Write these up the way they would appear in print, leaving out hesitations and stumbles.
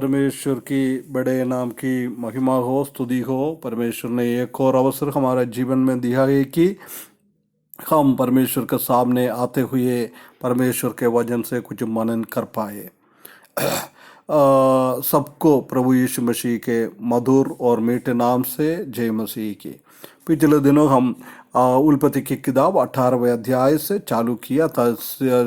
परमेश्वर की बड़े नाम की महिमा हो, स्तुति हो। परमेश्वर ने एक और अवसर हमारे जीवन में दिया है कि हम परमेश्वर के सामने आते हुए परमेश्वर के वचन से कुछ मनन कर पाए। सबको प्रभु यीशु मसीह के मधुर और मीठे नाम से जय मसीह की। पिछले दिनों हम उल्पत्ति की किताब 18वें अध्याय से चालू किया था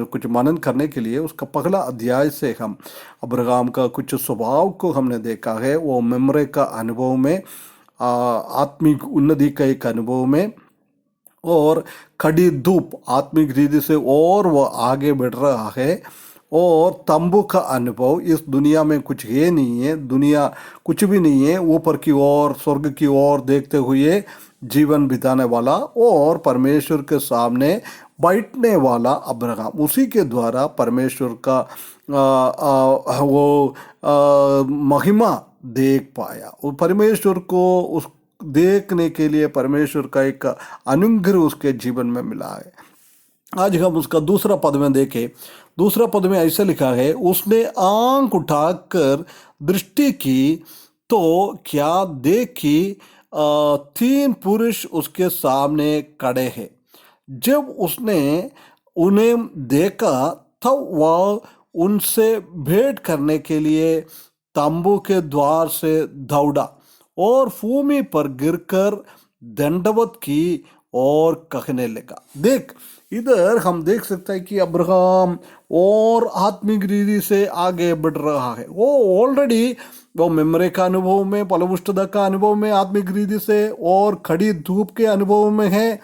कुछ मनन करने के लिए। उसका पहला अध्याय से हम अब्राहम का कुछ स्वभाव को हमने देखा है। वो मेमरे का अनुभव में, आत्मिक उन्नति का एक अनुभव में, और खड़ी धूप आत्मिक रीति से और वह आगे बढ़ रहा है। और तंबू का अनुभव, इस दुनिया में कुछ है नहीं है, दुनिया कुछ भी नहीं है, ऊपर की ओर स्वर्ग की ओर देखते हुए जीवन बिताने वाला और परमेश्वर के सामने बैठने वाला अब्राहम, उसी के द्वारा परमेश्वर का महिमा देख पाया। और परमेश्वर को उस देखने के लिए परमेश्वर का एक अनुग्रह उसके जीवन में मिला है। आज हम उसका दूसरा पद में देखें। दूसरा पद में ऐसा लिखा है, उसने आंख उठाकर दृष्टि की तो क्या देखी, 3 पुरुष उसके सामने खड़े हैं। जब उसने उन्हें देखा तब वह उनसे भेंट करने के लिए तंबू के द्वार से दौड़ा और भूमि पर गिरकर दंडवत की और कहने लगा। देख, इधर हम देख सकते हैं कि अब्राहम और आत्मिक रीति से आगे बढ़ रहा है। वो ऑलरेडी वो मेमरे का अनुभव में, फलपुष्टता का अनुभव में, आत्मिक रीति से और खड़ी धूप के अनुभव में है।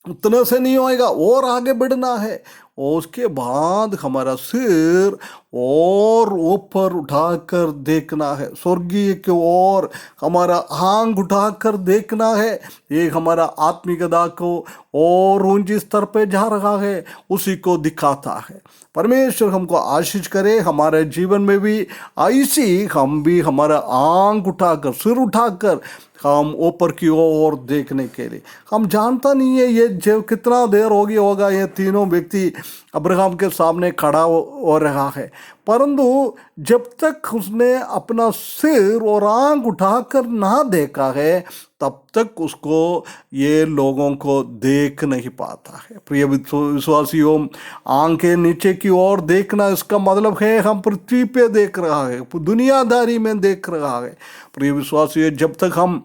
उतना से नहीं होएगा, और आगे बढ़ना है। और उसके बाद हमारा सिर और ऊपर उठाकर देखना है, स्वर्गीय की ओर हमारा आंख उठाकर देखना है। ये हमारा आत्मिकता को और ऊंची स्तर पे जा रहा है, उसी को दिखाता है। परमेश्वर हमको आशीष करे। हमारे जीवन में भी ऐसी हम भी हमारा आंख उठाकर, सिर उठाकर हम ऊपर की ओर देखने के लिए। हम जानता नहीं है ये जो कितना देर होगा ये तीनों व्यक्ति अब्राहम के सामने खड़ा हो रहा है, परंतु जब तक उसने अपना सिर और आंख उठाकर ना देखा है तब तक उसको ये लोगों को देख नहीं पाता है। प्रिय विश्वासियों, आंखें नीचे की ओर देखना, इसका मतलब है हम पृथ्वी पे देख रहा है, दुनियादारी में देख रहा है। प्रिय विश्वासियों, जब तक हम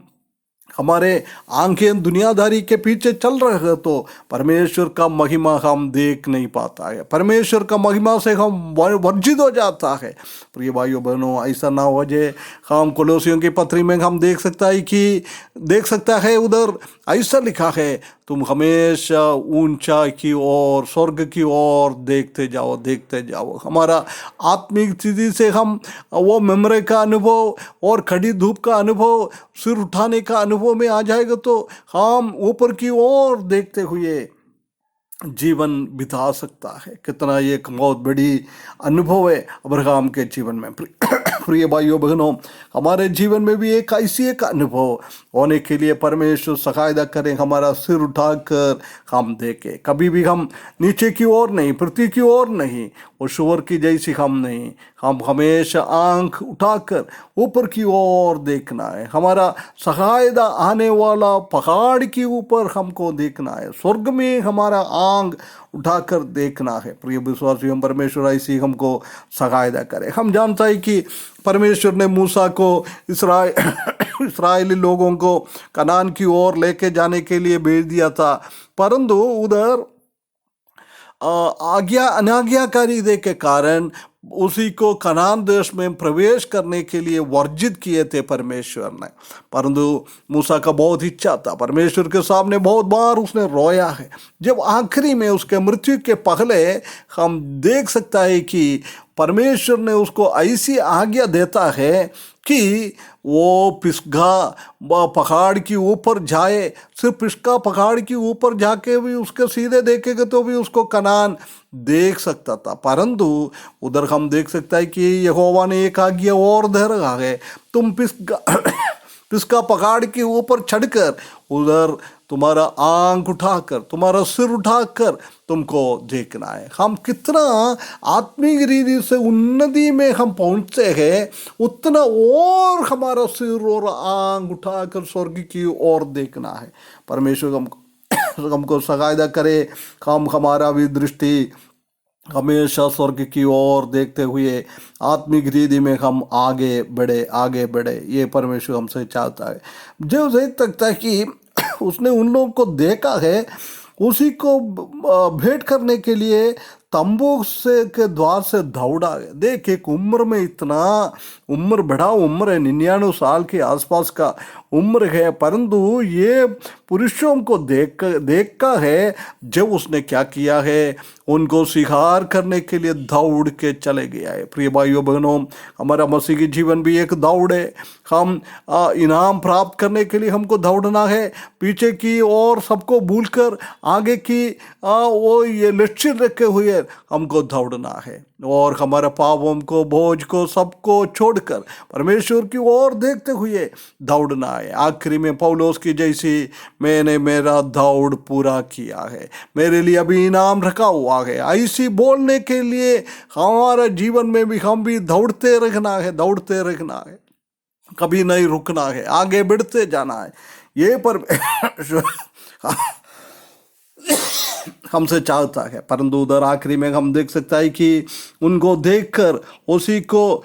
हमारे आंखें दुनियादारी के पीछे चल रहे हैं तो परमेश्वर का महिमा हम देख नहीं पाता है, परमेश्वर का महिमा से हम वर्जित हो जाता है। प्रिय भाइयों बहनों, ऐसा ना हो जाए। हम कोलोसियों की पत्री में हम देख सकता है उधर ऐसा लिखा है, तुम हमेशा ऊंचाई की ओर, स्वर्ग की ओर देखते जाओ। हमारा आत्मिक स्थिति से हम वो मेमरे का अनुभव और खड़ी धूप का अनुभव, सिर उठाने का अनुभव में आ जाएगा तो हम ऊपर की ओर देखते हुए जीवन बिता सकता है। कितना ये एक बहुत बड़ी अनुभव है अब्राहम के जीवन में। प्रिय भाइयों बहनों, हमारे जीवन में भी एक ऐसी एक अनुभव होने के लिए परमेश्वर सहायता करें। हमारा सिर उठाकर हम देखें, कभी भी हम नीचे की ओर नहीं, पृथ्वी की ओर नहीं, और शुवर की जैसी हम नहीं, हम हमेशा आंख उठाकर ऊपर की ओर देखना है। हमारा सहायता आने वाला पहाड़ के ऊपर हमको देखना है, स्वर्ग में हमारा आंख उठाकर देखना है। प्रिय विश्वासियों, परमेश्वर ऐसी हमको सहायता करे। हम जानते हैं कि परमेश्वर ने मूसा को इस्राएली लोगों को कनान की ओर लेके जाने के लिए भेज दिया था, परंतु उधर अनाज्ञाकारी के कारण उसी को कनान देश में प्रवेश करने के लिए वर्जित किए थे परमेश्वर ने। परंतु मूसा का बहुत इच्छा था, परमेश्वर के सामने बहुत बार उसने रोया है। जब आखिरी में उसके मृत्यु के पहले हम देख सकता है कि परमेश्वर ने उसको ऐसी आज्ञा देता है कि वो पिसगा पहाड़ के ऊपर जाए। सिर्फ पिसगा पहाड़ के ऊपर जाके भी उसके सीधे देखेगा तो भी उसको कनान देख सकता था। परंतु उधर हम देख सकता है कि यहोवा ने एक आज्ञा और दे रहा है, तुम किसका पहाड़ के ऊपर चढ़कर उधर तुम्हारा आंख उठाकर, तुम्हारा सिर उठाकर तुमको देखना है। हम कितना आत्मिक रीति से उन्नति में हम पहुंचते हैं, उतना और हमारा सिर और आंख उठाकर स्वर्ग की ओर देखना है। परमेश्वर हमको सहायता करे, हम हमारा भी दृष्टि हमेशा स्वर्ग की ओर देखते हुए आत्मिक रीति में हम आगे बढ़े। ये परमेश्वर हमसे चाहता है। जो देख सकता है कि उसने उन लोगों को देखा है, उसी को भेंट करने के लिए तंबू से के द्वार से दौड़ा है। देख, एक उम्र में इतना बड़ा उम्र है, 99 साल के आसपास का उम्र है, परंतु ये पुरुषों को देखा है। जब उसने क्या किया है, उनको शिकार करने के लिए दौड़ के चले गया है। प्रिय भाइयों बहनों, हमारा मसीह की जीवन भी एक दौड़ है। हम इनाम प्राप्त करने के लिए हमको दौड़ना है, पीछे की और सबको भूलकर आगे की वो ये लक्ष्य रखे हुए हमको दौड़ना है, और हमारे पापों को, बोझ को, सबको छोड़कर परमेश्वर की ओर देखते हुए दौड़ना है। आखिरी में पौलुस की जैसी, मैंने मेरा दौड़ पूरा किया है, मेरे लिए अभी इनाम रखा हुआ है, ऐसी बोलने के लिए हमारा जीवन में भी हम भी दौड़ते रखना है, कभी नहीं रुकना है, आगे बढ़ते जाना है। ये पर हमसे चाहता है। परंतु उधर आखिरी में हम देख सकता है कि उनको देखकर उसी को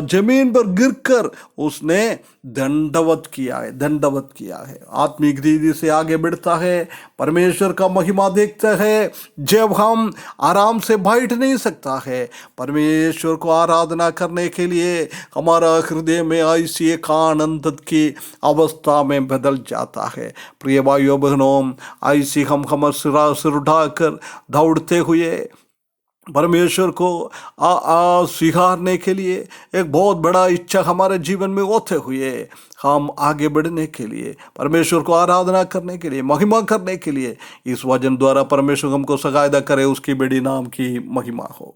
जमीन पर गिरकर उसने दंडवत किया है। आत्मिक रीति से आगे बढ़ता है, परमेश्वर का महिमा देखता है। जब हम आराम से बैठ नहीं सकता है, परमेश्वर को आराधना करने के लिए हमारा हृदय में ऐसी एक आनंद की अवस्था में बदल जाता है। प्रिय भाइयों बहनों, ऐसी हम सिर उठाकर दौड़ते हुए परमेश्वर को स्वीकारने के लिए एक बहुत बड़ा इच्छा हमारे जीवन में होते हुए हम आगे बढ़ने के लिए, परमेश्वर को आराधना करने के लिए, महिमा करने के लिए इस वचन द्वारा परमेश्वर हमको सहायता करे। उसकी बड़ी नाम की महिमा हो।